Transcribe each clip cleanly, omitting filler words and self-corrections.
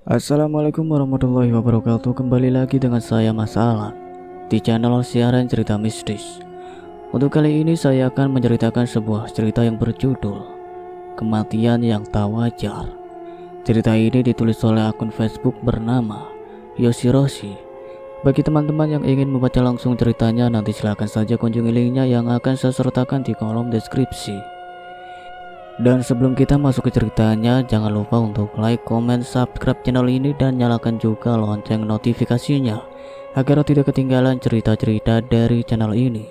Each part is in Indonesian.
Assalamualaikum warahmatullahi wabarakatuh. Kembali lagi dengan saya Mas Alan di channel siaran cerita mistis. Untuk kali ini saya akan menceritakan sebuah cerita yang berjudul Kematian yang Tak Wajar. Cerita ini ditulis oleh akun Facebook bernama Yoshiroshi. Bagi teman-teman yang ingin membaca langsung ceritanya, nanti silakan saja kunjungi linknya yang akan saya sertakan di kolom deskripsi. Dan sebelum kita masuk ke ceritanya, jangan lupa untuk like, comment, subscribe channel ini dan nyalakan juga lonceng notifikasinya agar tidak ketinggalan cerita-cerita dari channel ini.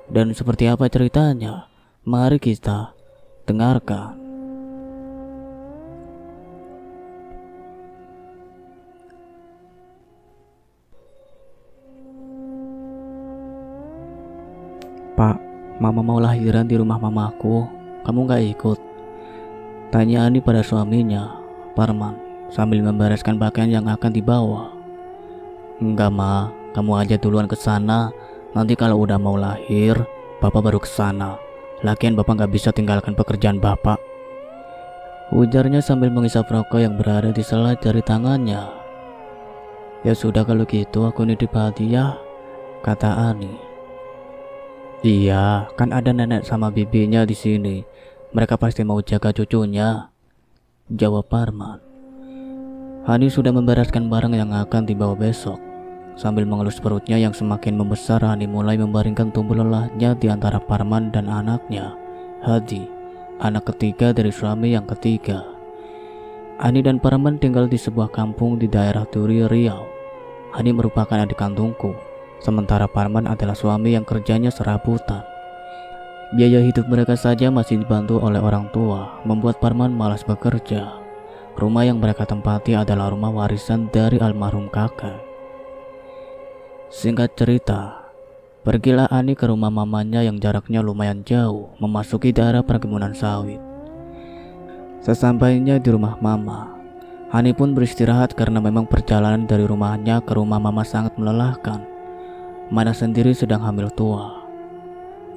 Dan seperti apa ceritanya? Mari kita dengarkan. Pak, Mama mau lahiran di rumah mamaku. Kamu gak ikut? Tanya Ani pada suaminya, Parman, sambil membereskan pakaian yang akan dibawa. Enggak, Ma, kamu aja duluan ke sana. Nanti kalau udah mau lahir, Bapak baru ke sana. Lagian Bapak gak bisa tinggalkan pekerjaan Bapak, ujarnya sambil menghisap rokok yang berada di sela jari tangannya. Ya sudah kalau gitu aku nitip hadiah, kata Ani. Iya, kan ada nenek sama bibinya di sini. Mereka pasti mau jaga cucunya, jawab Parman. Hani sudah membereskan barang yang akan dibawa besok. Sambil mengelus perutnya yang semakin membesar, Hani mulai membaringkan tubuh lelahnya di antara Parman dan anaknya, Hadi, anak ketiga dari suami yang ketiga. Hani dan Parman tinggal di sebuah kampung di daerah Turi, Riau. Hani merupakan adik kandungku, sementara Parman adalah suami yang kerjanya serabutan. Biaya hidup mereka saja masih dibantu oleh orang tua, membuat Parman malas bekerja. Rumah yang mereka tempati adalah rumah warisan dari almarhum kakek. Singkat cerita, pergilah Ani ke rumah mamanya yang jaraknya lumayan jauh, memasuki daerah perkebunan sawit. Sesampainya di rumah mama, Ani pun beristirahat karena memang perjalanan dari rumahnya ke rumah mama sangat melelahkan. Mana sendiri sedang hamil tua.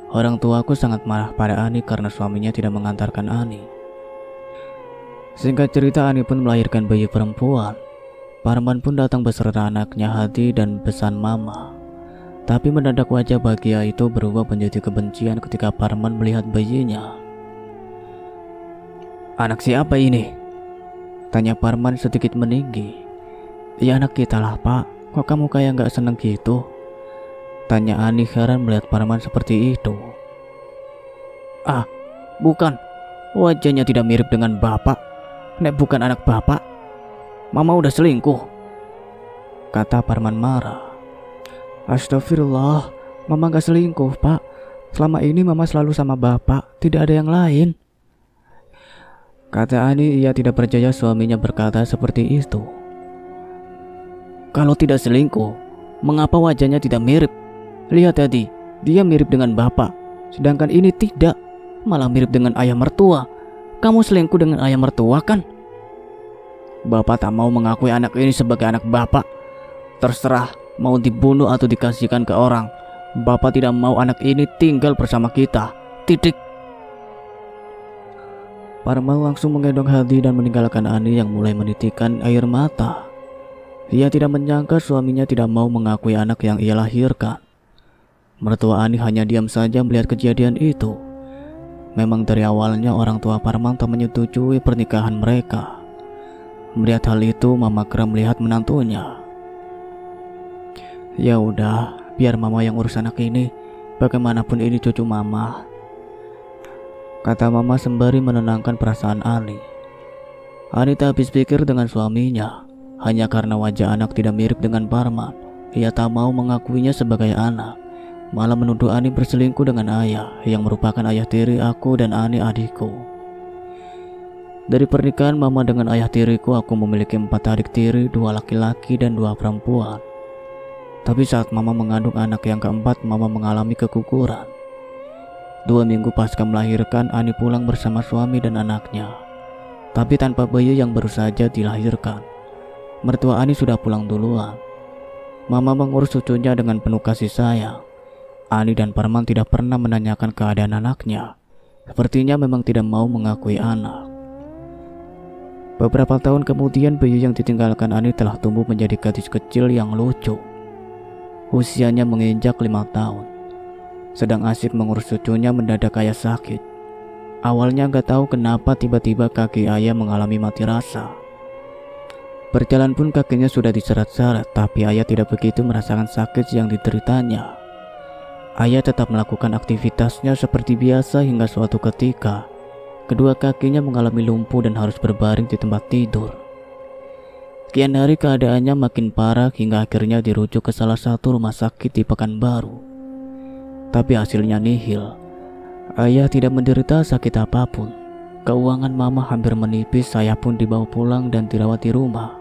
Orang tuaku sangat marah pada Ani karena suaminya tidak mengantarkan Ani. Singkat cerita, Ani pun melahirkan bayi perempuan. Parman pun datang beserta anaknya Hadi dan pesan mama. Tapi mendadak wajah bahagia itu berubah menjadi kebencian ketika Parman melihat bayinya. Anak siapa ini? Tanya Parman sedikit meninggi. Ya anak kita lah, Pak. Kok kamu kayak gak seneng gitu? Tanya Ani heran melihat Parman seperti itu. Ah, bukan. Wajahnya tidak mirip dengan Bapak. Nek bukan anak Bapak, Mama udah selingkuh, kata Parman marah. Astagfirullah, Mama gak selingkuh, Pak. Selama ini Mama selalu sama Bapak, tidak ada yang lain, kata Ani. Ia tidak percaya suaminya berkata seperti itu. Kalau tidak selingkuh, mengapa wajahnya tidak mirip? Lihat tadi, dia mirip dengan Bapak, sedangkan ini tidak, malah mirip dengan ayah mertua. Kamu selingkuh dengan ayah mertua kan? Bapak tak mau mengakui anak ini sebagai anak Bapak. Terserah mau dibunuh atau dikasihkan ke orang. Bapak tidak mau anak ini tinggal bersama kita. Titik. Parman langsung menggendong Hadi dan meninggalkan Ani yang mulai menitikkan air mata. Ia tidak menyangka suaminya tidak mau mengakui anak yang ia lahirkan. Mertua Ani hanya diam saja melihat kejadian itu. Memang dari awalnya orang tua Parman tak menyetujui pernikahan mereka. Melihat hal itu, Mama Kram melihat menantunya. Ya udah, biar Mama yang urus anak ini. Bagaimanapun ini cucu Mama, kata Mama sembari menenangkan perasaan Ani. Ani tak habis pikir dengan suaminya. Hanya karena wajah anak tidak mirip dengan Parman, ia tak mau mengakuinya sebagai anak. Malah menuduh Ani berselingkuh dengan ayah yang merupakan ayah tiri aku dan Ani adikku. Dari pernikahan Mama dengan ayah tiriku, aku memiliki 4 adik tiri, 2 laki-laki dan 2 perempuan. Tapi saat Mama mengandung anak yang keempat, Mama mengalami keguguran. 2 minggu pasca melahirkan, Ani pulang bersama suami dan anaknya, tapi tanpa bayi yang baru saja dilahirkan. Mertua Ani sudah pulang duluan. Mama mengurus cucunya dengan penuh kasih sayang. Ani dan Parman tidak pernah menanyakan keadaan anaknya. Sepertinya memang tidak mau mengakui anak. Beberapa tahun kemudian, bayi yang ditinggalkan Ani telah tumbuh menjadi gadis kecil yang lucu. Usianya menginjak 5 tahun. Sedang asik mengurus cucunya, mendadak ayah sakit. Awalnya gak tahu kenapa tiba-tiba kaki ayah mengalami mati rasa. Berjalan pun kakinya sudah diseret-seret, tapi ayah tidak begitu merasakan sakit yang dideritanya. Ayah tetap melakukan aktivitasnya seperti biasa hingga suatu ketika kedua kakinya mengalami lumpuh dan harus berbaring di tempat tidur. Kian hari keadaannya makin parah hingga akhirnya dirujuk ke salah satu rumah sakit di Pekanbaru. Tapi hasilnya nihil. Ayah tidak menderita sakit apapun. Keuangan mama hampir menipis, saya pun dibawa pulang dan dirawat di rumah.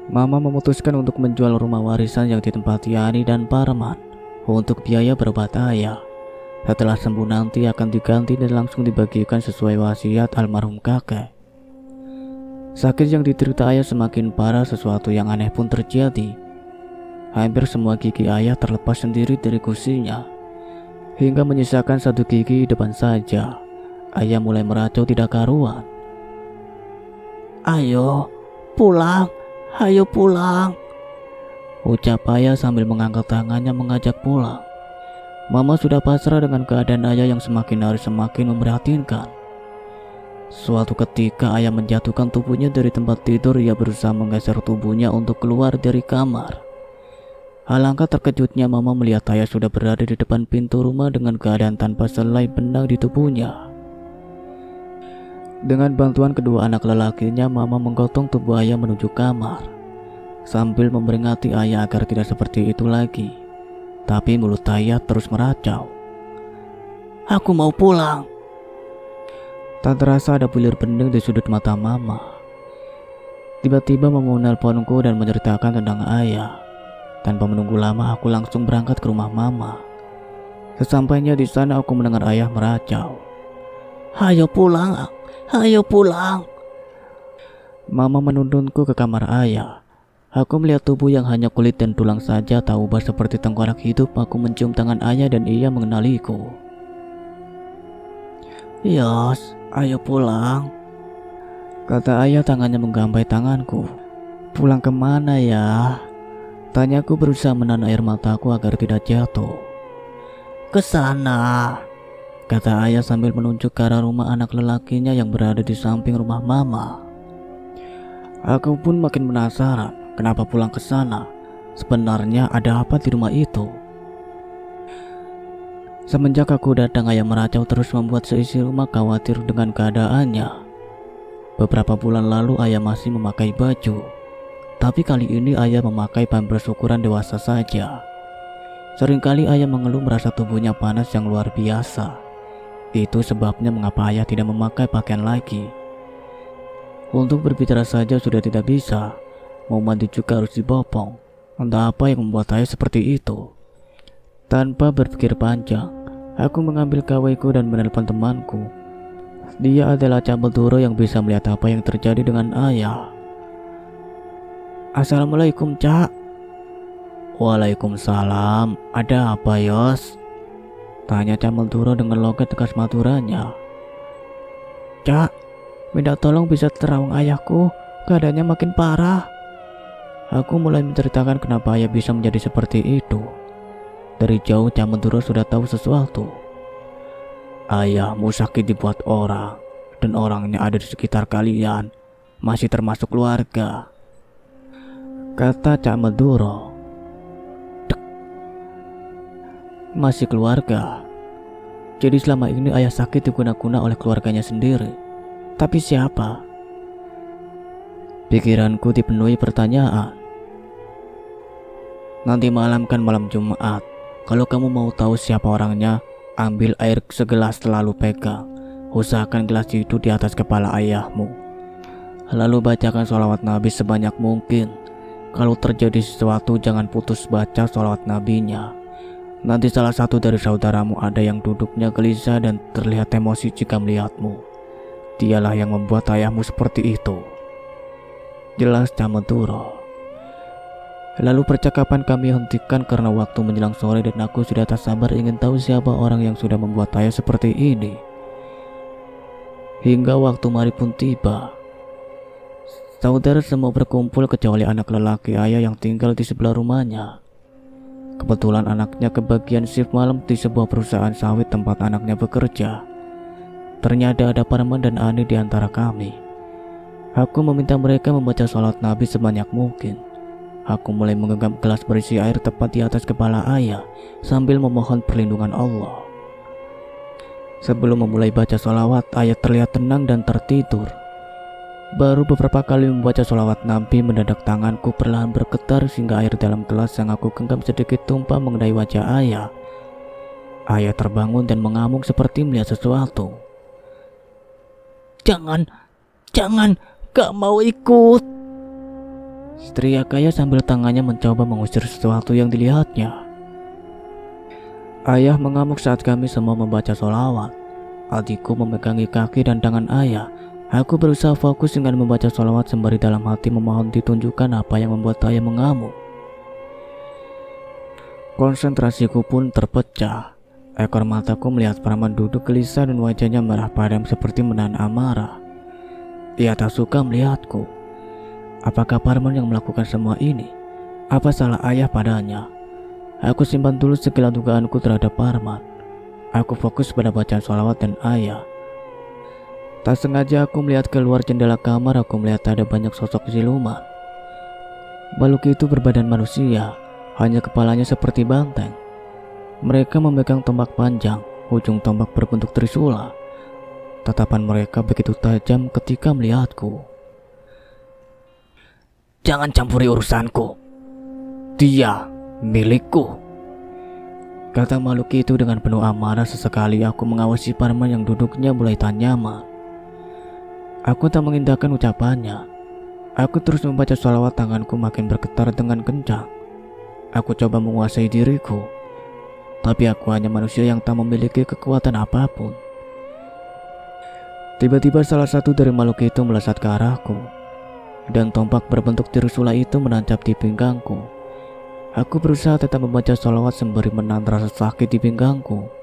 Mama memutuskan untuk menjual rumah warisan yang ditempati Ani dan Parman untuk biaya berobat ayah. Setelah sembuh nanti akan diganti dan langsung dibagikan sesuai wasiat almarhum kakek. Sakit yang diderita ayah semakin parah, sesuatu yang aneh pun terjadi. Hampir semua gigi ayah terlepas sendiri dari gusinya, hingga menyisakan satu gigi depan saja. Ayah mulai meracau tidak karuan. "Ayo pulang, ayo pulang," ucap ayah sambil mengangkat tangannya mengajak pulang. Mama sudah pasrah dengan keadaan ayah yang semakin hari semakin memprihatinkan. Suatu ketika ayah menjatuhkan tubuhnya dari tempat tidur. Ia berusaha menggeser tubuhnya untuk keluar dari kamar. Alangkah terkejutnya mama melihat ayah sudah berada di depan pintu rumah dengan keadaan tanpa selai benang di tubuhnya. Dengan bantuan kedua anak lelakinya, mama menggotong tubuh ayah menuju kamar sambil memperingati ayah agar tidak seperti itu lagi. Tapi mulut ayah terus meracau. "Aku mau pulang." Tak terasa ada bulir bening di sudut mata mama. Tiba-tiba mama menelponku dan menceritakan tentang ayah. Tanpa menunggu lama, aku langsung berangkat ke rumah mama. Sesampainya di sana, aku mendengar ayah meracau. "Ayo pulang, ayo pulang." Mama menuntunku ke kamar ayah. Aku melihat tubuh yang hanya kulit dan tulang saja tak ubah seperti tengkorak hidup. Aku mencium tangan ayah dan ia mengenaliku. "Yos, ayo pulang," kata ayah tangannya menggambai tanganku. "Pulang kemana ya?" tanyaku berusaha menahan air mataku agar tidak jatuh. "Ke sana," kata ayah sambil menunjuk ke arah rumah anak lelakinya yang berada di samping rumah mama. Aku pun makin penasaran. Kenapa pulang ke sana? Sebenarnya ada apa di rumah itu? Semenjak aku datang, ayah meracau terus membuat seisi rumah khawatir dengan keadaannya. Beberapa bulan lalu ayah masih memakai baju, tapi kali ini ayah memakai pampers ukuran dewasa saja. Seringkali ayah mengeluh merasa tubuhnya panas yang luar biasa. Itu sebabnya mengapa ayah tidak memakai pakaian lagi. Untuk berbicara saja sudah tidak bisa. Mau mandi juga harus dibopong. Entah apa yang membuat ayah seperti itu. Tanpa berpikir panjang, aku mengambil kawaiku dan menelpon temanku. Dia adalah Cak Beldoro yang bisa melihat apa yang terjadi dengan ayah. "Assalamualaikum, Cak." "Waalaikumsalam. Ada apa, Yos?" tanya Cak Beldoro dengan logat tegas Maduranya. "Cak, minta tolong bisa terawang ayahku. Keadaannya makin parah." Aku mulai menceritakan kenapa ayah bisa menjadi seperti itu. Dari jauh Cak Beldoro sudah tahu sesuatu. "Ayahmu sakit dibuat orang, dan orangnya ada di sekitar kalian, masih termasuk keluarga," kata Cak Beldoro. Masih keluarga. Jadi selama ini ayah sakit diguna-guna oleh keluarganya sendiri. Tapi siapa? Pikiranku dipenuhi pertanyaan. "Nanti malam kan malam Jumat. Kalau kamu mau tahu siapa orangnya, ambil air segelas lalu pegang. Usahakan gelas itu di atas kepala ayahmu. Lalu bacakan sholawat Nabi sebanyak mungkin. Kalau terjadi sesuatu jangan putus baca sholawat Nabinya. Nanti salah satu dari saudaramu ada yang duduknya gelisah dan terlihat emosi jika melihatmu. Dialah yang membuat ayahmu seperti itu," jelas Cak Beldoro. Lalu percakapan kami hentikan karena waktu menjelang sore dan aku sudah tak sabar ingin tahu siapa orang yang sudah membuat ayah seperti ini. Hingga waktu maghrib pun tiba. Saudara semua berkumpul kecuali anak lelaki ayah yang tinggal di sebelah rumahnya. Kebetulan anaknya kebagian shift malam di sebuah perusahaan sawit tempat anaknya bekerja. Ternyata ada Parman dan Ani di antara kami. Aku meminta mereka membaca sholat Nabi sebanyak mungkin. Aku mulai menggenggam gelas berisi air tepat di atas kepala ayah sambil memohon perlindungan Allah. Sebelum memulai baca sholawat, ayah terlihat tenang dan tertidur. Baru beberapa kali membaca sholawat Nabi, mendadak tanganku perlahan bergetar sehingga air dalam gelas yang aku genggam sedikit tumpah mengenai wajah ayah. Ayah terbangun dan mengamuk seperti melihat sesuatu. Jangan, gak mau ikut. Teriak ayah sambil tangannya mencoba mengusir sesuatu yang dilihatnya. Ayah mengamuk saat kami semua membaca sholawat. Adikku memegangi kaki dan tangan ayah. Aku berusaha fokus dengan membaca sholawat sembari dalam hati memohon ditunjukkan apa yang membuat ayah mengamuk. Konsentrasiku pun terpecah. Ekor mataku melihat Parman duduk gelisah dan wajahnya merah padam seperti menahan amarah. Ia tak suka melihatku. Apakah Parman yang melakukan semua ini? Apa salah ayah padanya? Aku simpan dulu segala dugaanku terhadap Parman. Aku fokus pada bacaan sholawat dan ayah. Tak sengaja aku melihat keluar jendela kamar. Aku melihat ada banyak sosok siluman. Makhluk itu berbadan manusia, hanya kepalanya seperti banteng. Mereka memegang tombak panjang, ujung tombak berbentuk trisula. Tatapan mereka begitu tajam ketika melihatku. Jangan campuri urusanku. Dia milikku, kata makhluk itu dengan penuh amarah. Sesekali aku mengawasi Parman yang duduknya mulai tak nyaman. Aku tak mengindahkan ucapannya. Aku terus membaca sholawat, tanganku makin bergetar dengan kencang. Aku coba menguasai diriku, tapi aku hanya manusia yang tak memiliki kekuatan apapun. Tiba-tiba salah satu dari makhluk itu melesat ke arahku, dan tombak berbentuk trisula itu menancap di pinggangku. Aku berusaha tetap membaca sholawat sembari menahan rasa sakit di pinggangku.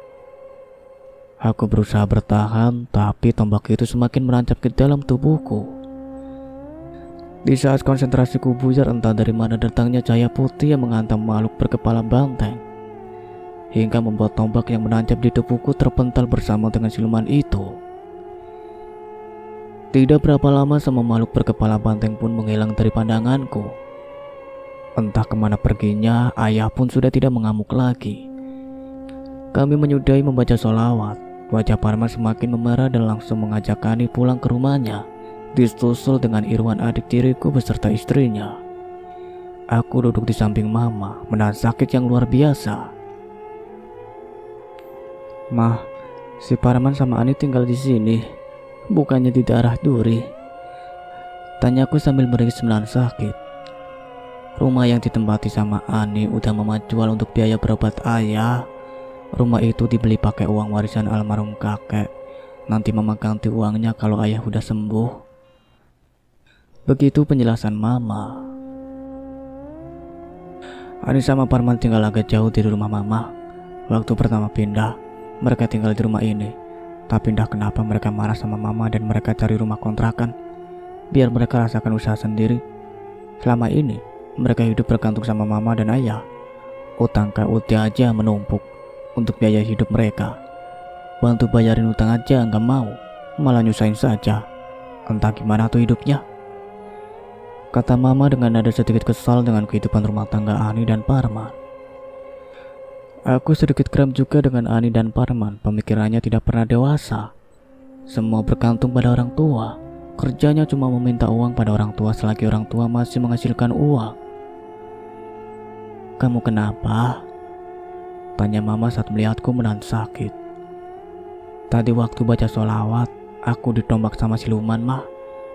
Aku berusaha bertahan, tapi tombak itu semakin menancap ke dalam tubuhku. Di saat konsentrasiku buyar, entah dari mana datangnya cahaya putih yang menghantam makhluk berkepala banteng, hingga membuat tombak yang menancap di tubuhku terpental bersama dengan siluman itu. Tidak berapa lama sama makhluk berkepala banteng pun menghilang dari pandanganku. Entah kemana perginya, ayah pun sudah tidak mengamuk lagi. Kami menyudahi membaca sholawat. Wajah Parman semakin memerah dan langsung mengajak Ani pulang ke rumahnya, disusul dengan Irwan adik tiriku beserta istrinya. Aku duduk di samping mama, menahan sakit yang luar biasa. Mah, si Parman sama Ani tinggal di sini, bukannya di daerah Duri? Tanyaku sambil meringis menahan sakit. Rumah yang ditempati sama Ani udah mama jual untuk biaya berobat ayah. Rumah itu dibeli pakai uang warisan almarhum kakek. Nanti mama ganti uangnya kalau ayah udah sembuh. Begitu penjelasan mama. Ani sama Parman tinggal agak jauh dari rumah mama. Waktu pertama pindah, mereka tinggal di rumah ini. Tak pindah kenapa mereka marah sama mama dan mereka cari rumah kontrakan biar mereka rasakan usaha sendiri. Selama ini mereka hidup bergantung sama mama dan ayah. Utang ke UT aja menumpuk untuk biaya hidup mereka. Bantu bayarin utang aja nggak mau, malah nyusahin saja. Entah gimana tuh hidupnya, kata mama dengan nada sedikit kesal dengan kehidupan rumah tangga Ani dan Parman. Aku sedikit geram juga dengan Ani dan Parman. Pemikirannya tidak pernah dewasa. Semua bergantung pada orang tua. Kerjanya cuma meminta uang pada orang tua selagi orang tua masih menghasilkan uang. Kamu kenapa? Tanya mama saat melihatku menahan sakit. Tadi waktu baca sholawat, aku ditombak sama siluman, mah.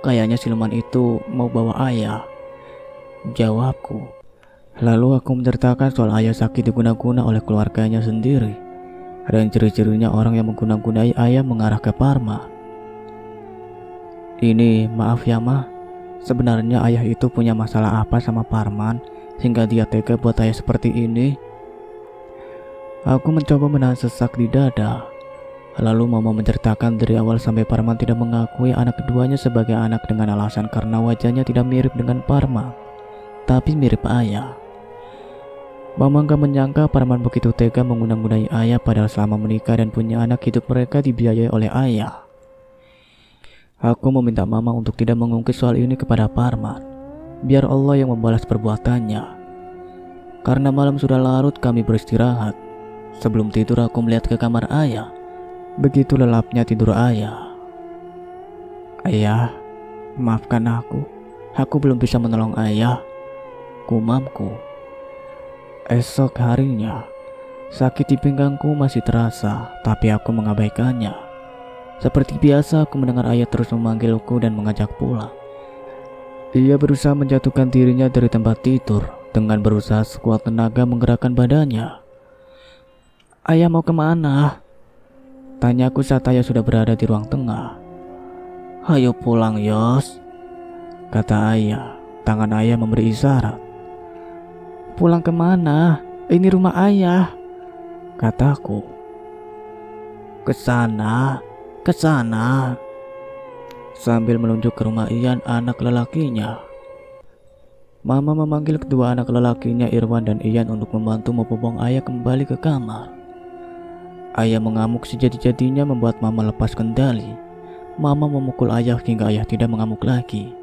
Kayaknya siluman itu mau bawa ayah, jawabku. Lalu aku menceritakan soal ayah sakit diguna-guna oleh keluarganya sendiri, dan ciri-cirinya orang yang mengguna-gunai ayah mengarah ke Parman. Ini maaf ya mah, sebenarnya ayah itu punya masalah apa sama Parman hingga dia tega buat ayah seperti ini? Aku mencoba menahan sesak di dada. Lalu mama menceritakan dari awal sampai Parman tidak mengakui anak keduanya sebagai anak dengan alasan karena wajahnya tidak mirip dengan Parman, tapi mirip ayah. Mama gak menyangka Parman begitu tega mengundang-undangi ayah padahal selama menikah dan punya anak hidup mereka dibiayai oleh ayah. Aku meminta mama untuk tidak mengungkit soal ini kepada Parman, biar Allah yang membalas perbuatannya. Karena malam sudah larut kami beristirahat. Sebelum tidur aku melihat ke kamar ayah. Begitu lelapnya tidur ayah. Ayah, maafkan aku. Aku belum bisa menolong ayah. Gumamku. Esok harinya, sakit di pinggangku masih terasa, tapi aku mengabaikannya. Seperti biasa aku mendengar ayah terus memanggilku dan mengajak pulang. Ia berusaha menjatuhkan dirinya dari tempat tidur dengan berusaha sekuat tenaga menggerakkan badannya. Ayah mau kemana? Tanyaku saat ayah sudah berada di ruang tengah. Ayo pulang Yos, kata ayah. Tangan ayah memberi isyarat. Pulang kemana? Ini rumah ayah, kataku. Kesana, kesana, sambil menunjuk ke rumah Ian, anak lelakinya. Mama memanggil kedua anak lelakinya Irwan dan Ian untuk membantu membobong ayah kembali ke kamar. Ayah mengamuk sejadi-jadinya membuat mama lepas kendali. Mama memukul ayah hingga ayah tidak mengamuk lagi.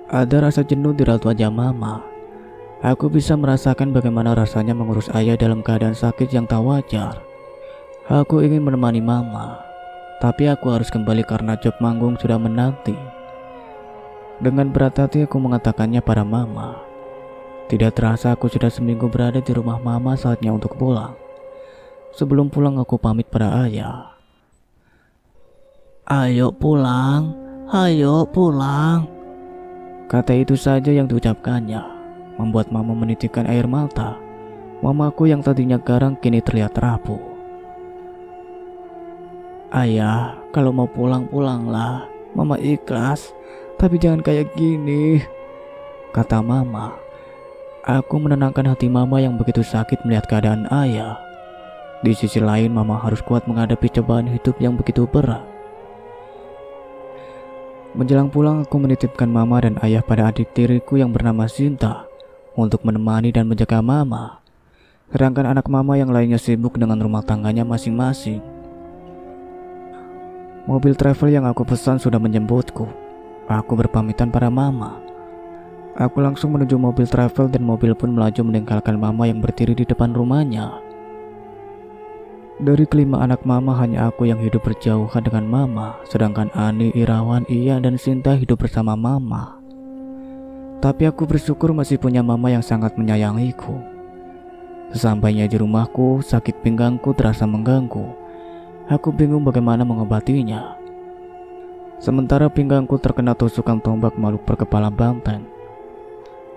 Ada rasa jenuh di raut wajah mama. Aku bisa merasakan bagaimana rasanya mengurus ayah dalam keadaan sakit yang tak wajar. Aku ingin menemani mama, tapi aku harus kembali karena job manggung sudah menanti. Dengan berat hati aku mengatakannya pada mama. Tidak terasa aku sudah seminggu berada di rumah mama, saatnya untuk pulang. Sebelum pulang aku pamit pada ayah. Ayo pulang, ayo pulang. Kata itu saja yang diucapkannya, membuat mama menitikkan air mata. Mamaku yang tadinya garang kini terlihat rapuh. Ayah, kalau mau pulang, pulanglah. Mama ikhlas, tapi jangan kayak gini, kata mama. Aku menenangkan hati mama yang begitu sakit melihat keadaan ayah. Di sisi lain, mama harus kuat menghadapi cobaan hidup yang begitu berat. Menjelang pulang, aku menitipkan mama dan ayah pada adik tiriku yang bernama Sinta untuk menemani dan menjaga mama. Sedangkan anak mama yang lainnya sibuk dengan rumah tangganya masing-masing. Mobil travel yang aku pesan sudah menjemputku. Aku berpamitan pada mama. Aku langsung menuju mobil travel dan mobil pun melaju meninggalkan mama yang berdiri di depan rumahnya. Dari kelima anak mama, hanya aku yang hidup berjauhan dengan mama, sedangkan Ani, Irawan, Iya, dan Sinta hidup bersama mama. Tapi aku bersyukur masih punya mama yang sangat menyayangiku. Sesampainya di rumahku, sakit pinggangku terasa mengganggu. Aku bingung bagaimana mengobatinya. Sementara pinggangku terkena tusukan tombak makhluk berkepala banteng.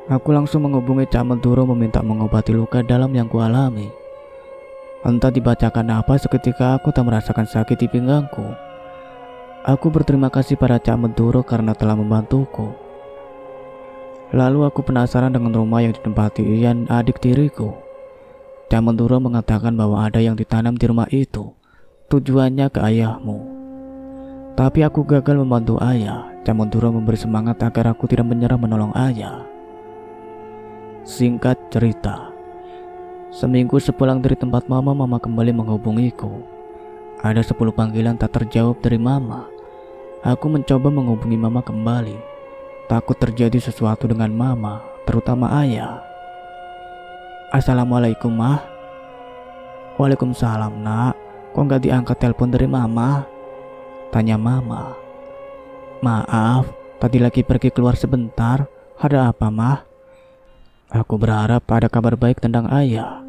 Aku langsung menghubungi Cak Menduro meminta mengobati luka dalam yang kualami. Entah dibacakan apa, seketika aku tak merasakan sakit di pinggangku. Aku berterima kasih pada Cak Menduro karena telah membantuku. Lalu aku penasaran dengan rumah yang ditempati Ian, adik tiriku. Cak Menduro mengatakan bahwa ada yang ditanam di rumah itu. Tujuannya ke ayahmu. Tapi aku gagal membantu ayah. Cak Menduro memberi semangat agar aku tidak menyerah menolong ayah. Singkat cerita, seminggu sepulang dari tempat mama kembali menghubungiku. Ada 10 panggilan tak terjawab dari mama. Aku mencoba menghubungi mama kembali. Takut terjadi sesuatu dengan mama, terutama ayah. Assalamualaikum, Mah. Waalaikumsalam, Nak. Kok gak diangkat telepon dari mama? Tanya mama. Maaf, tadi lagi pergi keluar sebentar. Ada apa, Mah? Aku berharap ada kabar baik tentang ayah.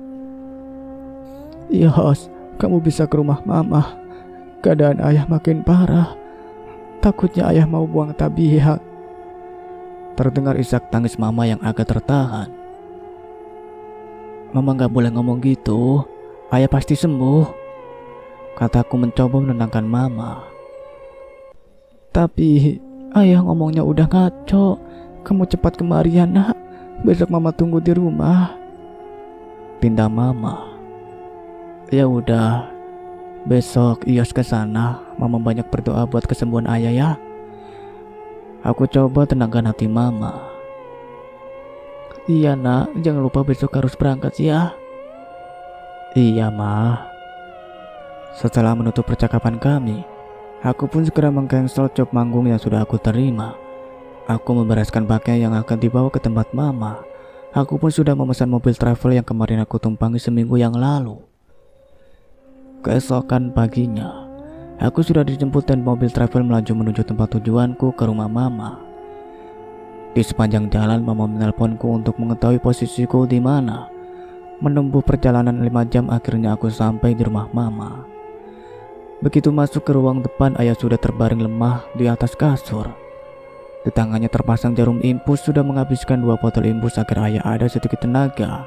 Yos, kamu bisa ke rumah mama. Keadaan ayah makin parah. Takutnya ayah mau buang tabiat. Terdengar isak tangis mama yang agak tertahan. Mama gak boleh ngomong gitu. Ayah pasti sembuh, kataku mencoba menenangkan mama. Tapi ayah ngomongnya udah ngaco. Kamu cepat kemari ya, Nak. Besok mama tunggu di rumah, pinta mama. Ya udah, Besok Iyos ke sana, mama banyak berdoa buat kesembuhan ayah ya. Aku coba tenangkan hati mama. Iya nak, jangan lupa besok harus berangkat ya. Iya ma. Setelah menutup percakapan kami, aku pun segera mengcancel job manggung yang sudah aku terima. Aku membereskan pakaian yang akan dibawa ke tempat mama. Aku pun sudah memesan mobil travel yang kemarin aku tumpangi seminggu yang lalu. Keesokan paginya, aku sudah dijemput dan mobil travel melaju menuju tempat tujuanku ke rumah mama. Di sepanjang jalan mama menelponku untuk mengetahui posisiku di mana. Menempuh perjalanan 5 jam akhirnya aku sampai di rumah mama. Begitu masuk ke ruang depan, ayah sudah terbaring lemah di atas kasur. Di tangannya terpasang jarum infus, sudah menghabiskan 2 botol infus agar ayah ada sedikit tenaga.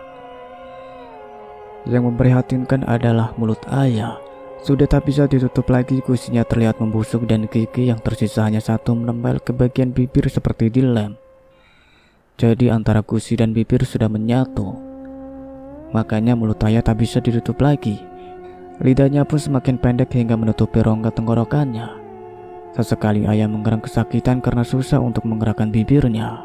Yang memprihatinkan adalah mulut ayah sudah tak bisa ditutup lagi, gusinya terlihat membusuk dan gigi yang tersisa hanya satu menempel ke bagian bibir seperti dilem. Jadi antara gusi dan bibir sudah menyatu. Makanya mulut ayah tak bisa ditutup lagi. Lidahnya pun semakin pendek hingga menutupi rongga tenggorokannya. Sesekali ayah menggerang kesakitan karena susah untuk menggerakkan bibirnya.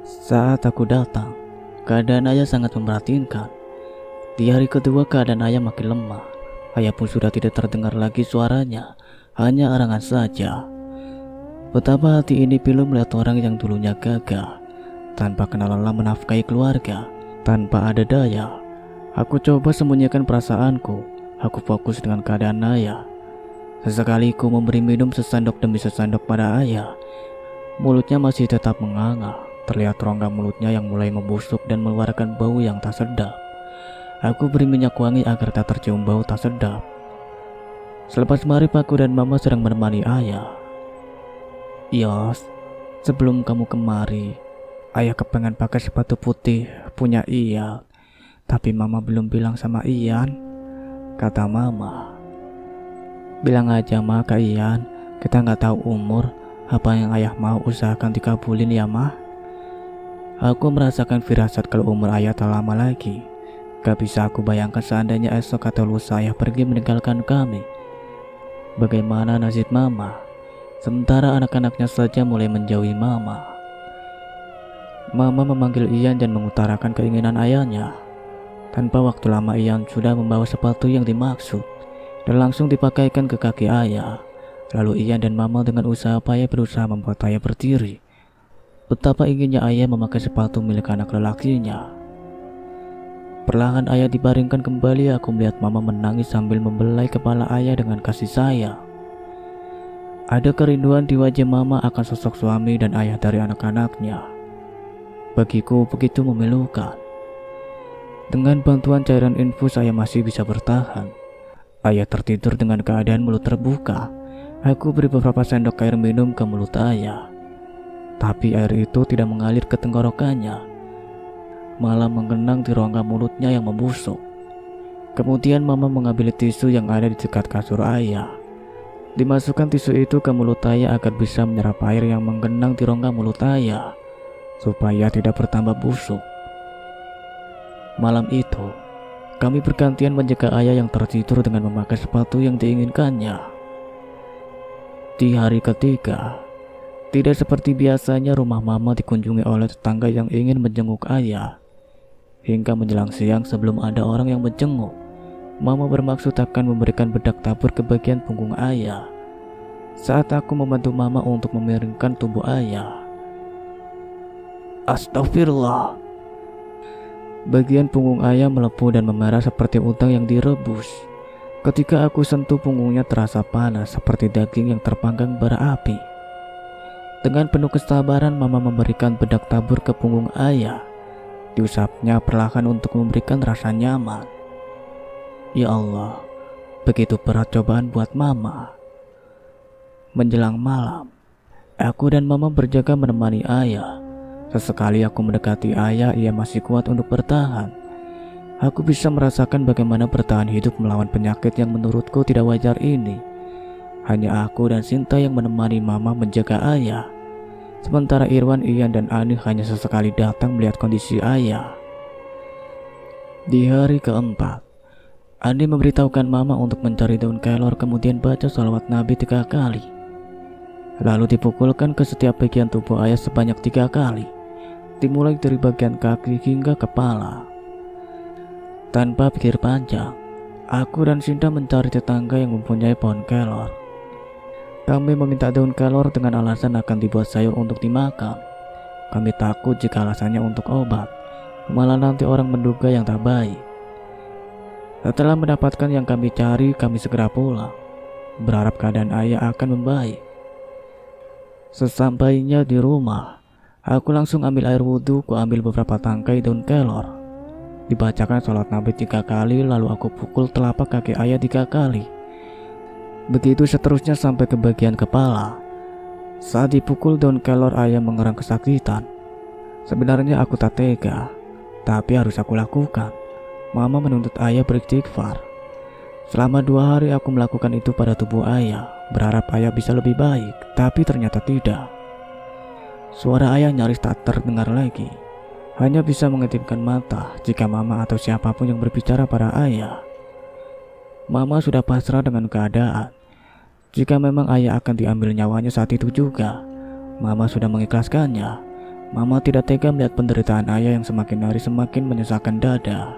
Saat aku datang, keadaan ayah sangat memprihatinkan. Di hari kedua keadaan ayah makin lemah. Ayah pun sudah tidak terdengar lagi suaranya, hanya arangan saja. Betapa hati ini pilu melihat orang yang dulunya gagah, tanpa kenal lelah menafkahi keluarga, tanpa ada daya. Aku coba sembunyikan perasaanku. Aku fokus dengan keadaan ayah. Sesekali ku memberi minum sesendok demi sesendok pada ayah. Mulutnya masih tetap menganga. Terlihat rongga mulutnya yang mulai membusuk dan mengeluarkan bau yang tak sedap. Aku beri minyak wangi agar tak tercium bau tak sedap. Selepas maghrib aku dan mama sedang menemani ayah. Yos, sebelum kamu kemari, ayah kepengen pakai sepatu putih punya Ian. Tapi mama belum bilang sama Ian, kata mama. Bilang aja ma ke Ian, kita nggak tahu umur. Apa yang ayah mau usahakan dikabulin ya ma. Aku merasakan firasat kalau umur ayah tak lama lagi. Gak bisa aku bayangkan seandainya esok atau lusa ayah pergi meninggalkan kami. Bagaimana nasib mama? Sementara anak-anaknya saja mulai menjauhi mama. Mama memanggil Ian dan mengutarakan keinginan ayahnya. Tanpa waktu lama Ian sudah membawa sepatu yang dimaksud dan langsung dipakaikan ke kaki ayah. Lalu Ian dan mama dengan usaha payah berusaha membuat ayah berdiri. Betapa inginnya ayah memakai sepatu milik anak lelakinya. Perlahan ayah dibaringkan kembali. Aku melihat mama menangis sambil membelai kepala ayah dengan kasih sayang. Ada kerinduan di wajah mama akan sosok suami dan ayah dari anak-anaknya. Bagiku begitu memilukan. Dengan bantuan cairan infus ayah masih bisa bertahan. Ayah tertidur dengan keadaan mulut terbuka. Aku beri beberapa sendok air minum ke mulut ayah. Tapi air itu tidak mengalir ke tenggorokannya, malah menggenang di rongga mulutnya yang membusuk. Kemudian mama mengambil tisu yang ada di dekat kasur ayah. Dimasukkan tisu itu ke mulut ayah agar bisa menyerap air yang menggenang di rongga mulut ayah, supaya tidak bertambah busuk. Malam itu, kami bergantian menjaga ayah yang tertidur dengan memakai sepatu yang diinginkannya. Di hari ketiga, tidak seperti biasanya rumah mama dikunjungi oleh tetangga yang ingin menjenguk ayah. Hingga menjelang siang sebelum ada orang yang menjenguk, mama bermaksud akan memberikan bedak tabur ke bagian punggung ayah. Saat aku membantu mama untuk memiringkan tubuh ayah, astagfirullah, bagian punggung ayah melepuh dan memerah seperti udang yang direbus. Ketika aku sentuh punggungnya terasa panas seperti daging yang terpanggang bara api. Dengan penuh kesabaran mama memberikan bedak tabur ke punggung ayah. Diusapnya perlahan untuk memberikan rasa nyaman. Ya Allah, begitu berat cobaan buat mama. Menjelang malam, aku dan mama berjaga menemani ayah. Sesekali aku mendekati ayah, ia masih kuat untuk bertahan. Aku bisa merasakan bagaimana bertahan hidup melawan penyakit yang menurutku tidak wajar ini. Hanya aku dan Sinta yang menemani mama menjaga ayah. Sementara Irwan, Ian, dan Ani hanya sesekali datang melihat kondisi ayah. Di hari keempat, Andi memberitahukan mama untuk mencari daun kelor, kemudian baca sholawat Nabi 3 kali. Lalu dipukulkan ke setiap bagian tubuh ayah sebanyak 3 kali, dimulai dari bagian kaki hingga kepala. Tanpa pikir panjang, aku dan Sinta mencari tetangga yang mempunyai pohon kelor. Kami meminta daun kelor dengan alasan akan dibuat sayur untuk dimakan. Kami takut jika alasannya untuk obat, malah nanti orang menduga yang tak baik. Setelah mendapatkan yang kami cari, kami segera pulang, berharap keadaan ayah akan membaik. Sesampainya di rumah, aku langsung ambil air wudhu, ku ambil beberapa tangkai daun kelor. Dibacakan sholat Nabi 3 kali, lalu aku pukul telapak kaki ayah 3 kali. Begitu seterusnya sampai ke bagian kepala. Saat dipukul daun kelor, ayah mengerang kesakitan. Sebenarnya aku tak tega, tapi harus aku lakukan. Mama menuntut ayah beristighfar. Selama 2 hari aku melakukan itu pada tubuh ayah, berharap ayah bisa lebih baik, tapi ternyata tidak. Suara ayah nyaris tak terdengar lagi. Hanya bisa mengedipkan mata jika mama atau siapapun yang berbicara pada ayah. Mama sudah pasrah dengan keadaan. Jika memang ayah akan diambil nyawanya saat itu juga, mama sudah mengikhlaskannya. Mama tidak tega melihat penderitaan ayah yang semakin hari semakin menyesakkan dada.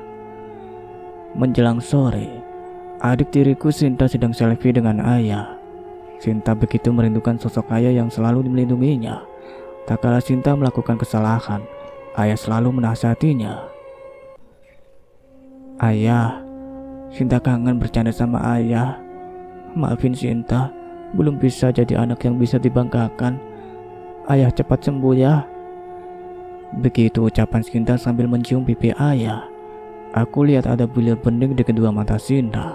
Menjelang sore, adik tiriku Sinta sedang selfie dengan ayah. Sinta begitu merindukan sosok ayah yang selalu melindunginya. Tak kala Sinta melakukan kesalahan, ayah selalu menasihatinya. "Ayah, Sinta kangen bercanda sama ayah. Maafin Sinta, belum bisa jadi anak yang bisa dibanggakan. Ayah cepat sembuh ya." Begitu ucapan Sinta sambil mencium pipi ayah. Aku lihat ada bulir bening di kedua mata Sinta.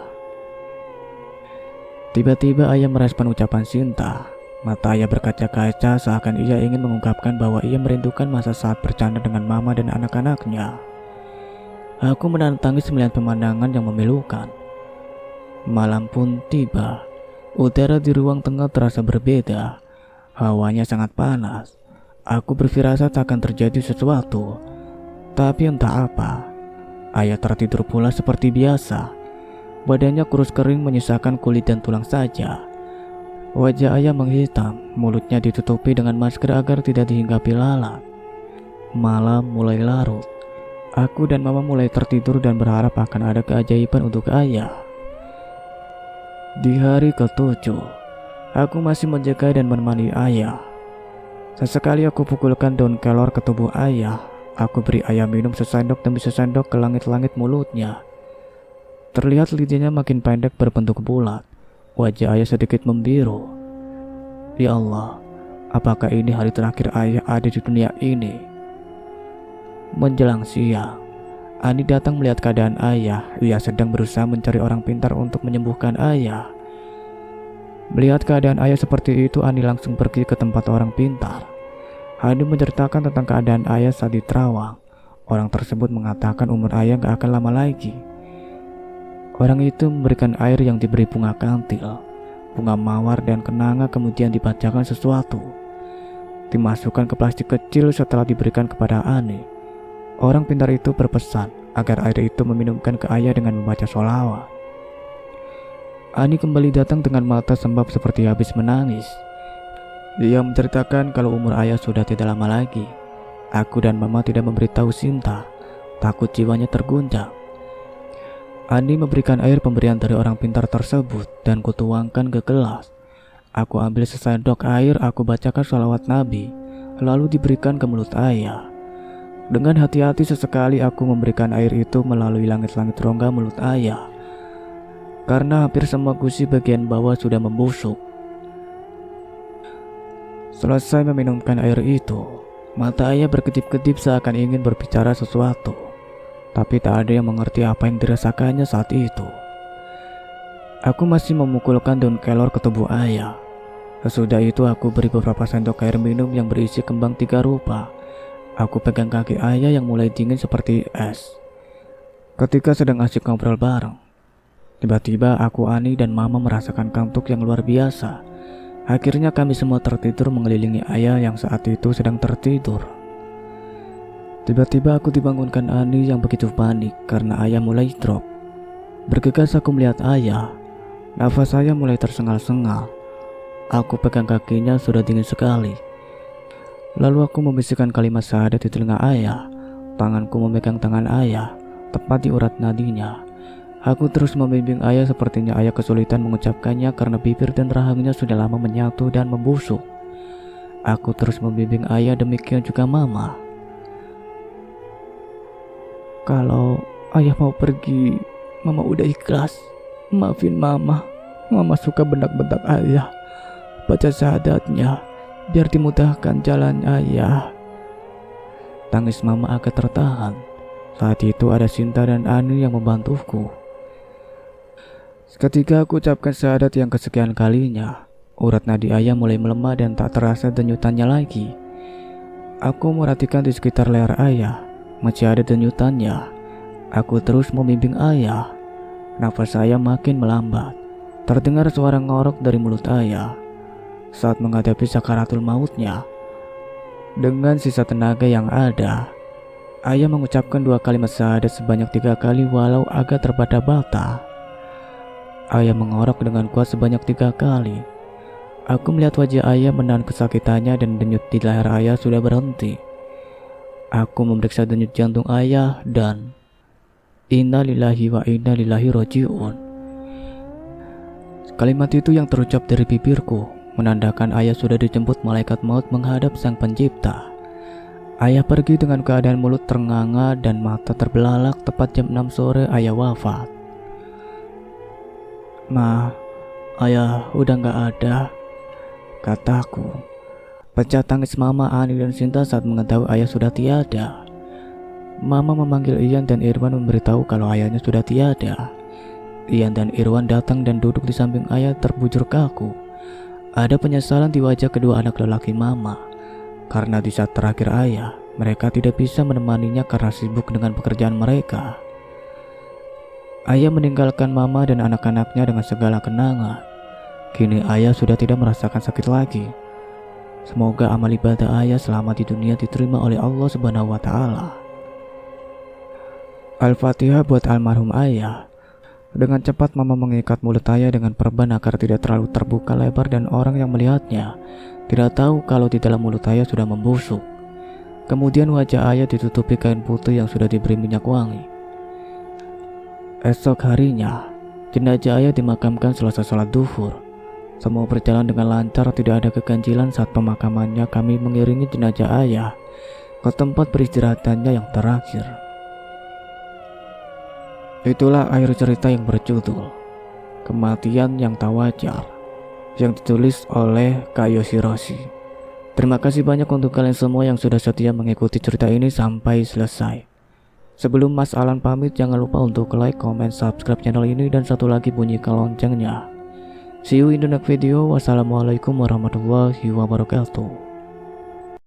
Tiba-tiba ayah merespon ucapan Sinta. Mata ayah berkaca-kaca seakan ia ingin mengungkapkan bahwa ia merindukan masa saat bercanda dengan mama dan anak-anaknya. Aku menantangi melihat pemandangan yang memilukan. Malam pun tiba. Udara di ruang tengah terasa berbeda. Hawanya sangat panas. Aku berfirasat akan terjadi sesuatu. Tapi entah apa, ayah tertidur pula seperti biasa. Badannya kurus kering menyisakan kulit dan tulang saja. Wajah ayah menghitam, mulutnya ditutupi dengan masker agar tidak dihinggapi lalat. Malam mulai larut. Aku dan mama mulai tertidur dan berharap akan ada keajaiban untuk ayah. Di hari ke-7, aku masih menjaga dan menemani ayah. Sesekali aku pukulkan daun kelor ke tubuh ayah. Aku beri ayah minum sesendok demi sesendok ke langit-langit mulutnya. Terlihat lidahnya makin pendek berbentuk bulat. Wajah ayah sedikit membiru. Ya Allah, apakah ini hari terakhir ayah ada di dunia ini? Menjelang siang, Ani datang melihat keadaan ayah. Ia sedang berusaha mencari orang pintar untuk menyembuhkan ayah. Melihat keadaan ayah seperti itu, Ani langsung pergi ke tempat orang pintar. Ani menceritakan tentang keadaan ayah saat di Terawang. Orang tersebut mengatakan umur ayah gak akan lama lagi. Orang itu memberikan air yang diberi bunga kantil, bunga mawar dan kenanga, kemudian dibacakan sesuatu. Dimasukkan ke plastik kecil setelah diberikan kepada Ani. Orang pintar itu berpesan agar air itu meminumkan ke ayah dengan membaca sholawat. Ani kembali datang dengan mata sembab seperti habis menangis. Dia menceritakan kalau umur ayah sudah tidak lama lagi. Aku dan mama tidak memberitahu Sinta, takut jiwanya terguncang. Ani memberikan air pemberian dari orang pintar tersebut dan kutuangkan ke gelas. Aku ambil sesendok air, aku bacakan sholawat Nabi, lalu diberikan ke mulut ayah. Dengan hati-hati sesekali aku memberikan air itu melalui langit-langit rongga mulut ayah, karena hampir semua gusi bagian bawah sudah membusuk. Selesai meminumkan air itu, mata ayah berkedip-kedip seakan ingin berbicara sesuatu, tapi tak ada yang mengerti apa yang dirasakannya saat itu. Aku masih memukulkan daun kelor ke tubuh ayah. Sesudah itu aku beri beberapa sendok air minum yang berisi kembang 3 rupa. Aku pegang kaki ayah yang mulai dingin seperti es. Ketika sedang asyik ngobrol bareng, tiba-tiba aku, Ani, dan mama merasakan kantuk yang luar biasa. Akhirnya kami semua tertidur mengelilingi ayah yang saat itu sedang tertidur. Tiba-tiba aku dibangunkan Ani yang begitu panik karena ayah mulai drop. Bergegas aku melihat ayah. Nafas saya mulai tersengal-sengal. Aku pegang kakinya, sudah dingin sekali. Lalu aku membisikkan kalimat syahadat di telinga ayah. Tanganku memegang tangan ayah, tepat di urat nadinya. Aku terus membimbing ayah, sepertinya ayah kesulitan mengucapkannya karena bibir dan rahangnya sudah lama menyatu dan membusuk. Aku terus membimbing ayah, demikian juga mama. Kalau ayah mau pergi, mama udah ikhlas. Maafin mama. Mama suka bentak-bentak ayah. Baca syahadatnya biar dimudahkan jalan ayah. Tangis mama agak tertahan. Saat itu ada Sinta dan Ani yang membantuku. Ketika aku ucapkan syahadat yang kesekian kalinya, urat nadi ayah mulai melemah dan tak terasa denyutannya lagi. Aku merhatikan di sekitar leher ayah, masih ada denyutannya. Aku terus membimbing ayah. Nafas saya makin melambat. Terdengar suara ngorok dari mulut ayah. Saat menghadapi sakaratul mautnya, dengan sisa tenaga yang ada, ayah mengucapkan 2 kalimat syahadat sebanyak 3 kali walau agak terbata-bata. Ayah mengorok dengan kuat sebanyak 3 kali. Aku melihat wajah ayah menahan kesakitannya dan denyut di leher ayah sudah berhenti. Aku memeriksa denyut jantung ayah dan innalillahi wa inna ilaihi raji'un. Kalimat itu yang terucap dari bibirku menandakan ayah sudah dijemput malaikat maut menghadap sang pencipta. Ayah pergi dengan keadaan mulut ternganga dan mata terbelalak. Tepat jam 6 sore ayah wafat. Ma, ayah udah gak ada, kataku. Pecah tangis mama, Ani dan Sinta saat mengetahui ayah sudah tiada. Mama memanggil Ian dan Irwan memberitahu kalau ayahnya sudah tiada. Ian dan Irwan datang dan duduk di samping ayah terbujur kaku. Ada penyesalan di wajah kedua anak lelaki mama, karena di saat terakhir ayah, mereka tidak bisa menemaninya karena sibuk dengan pekerjaan mereka. Ayah meninggalkan mama dan anak-anaknya dengan segala kenangan. Kini ayah sudah tidak merasakan sakit lagi. Semoga amal ibadah ayah selama di dunia diterima oleh Allah Subhanahu wa Ta'ala. Al-Fatihah buat almarhum ayah. Dengan cepat mama mengikat mulut ayah dengan perban agar tidak terlalu terbuka lebar dan orang yang melihatnya tidak tahu kalau di dalam mulut ayah sudah membusuk. Kemudian wajah ayah ditutupi kain putih yang sudah diberi minyak wangi. Esok harinya, jenazah ayah dimakamkan selesai sholat duhur. Semua berjalan dengan lancar, tidak ada keganjilan. Saat pemakamannya, kami mengiringi jenazah ayah ke tempat peristirahatannya yang terakhir. Itulah akhir cerita yang berjudul Kematian yang Tak Wajar, yang ditulis oleh Kak Yoshiroshi. Terima kasih banyak untuk kalian semua yang sudah setia mengikuti cerita ini sampai selesai. Sebelum Mas Alan pamit, jangan lupa untuk like, comment, subscribe channel ini, dan satu lagi bunyikan loncengnya. See you in the next video. Wassalamualaikum warahmatullahi wabarakatuh.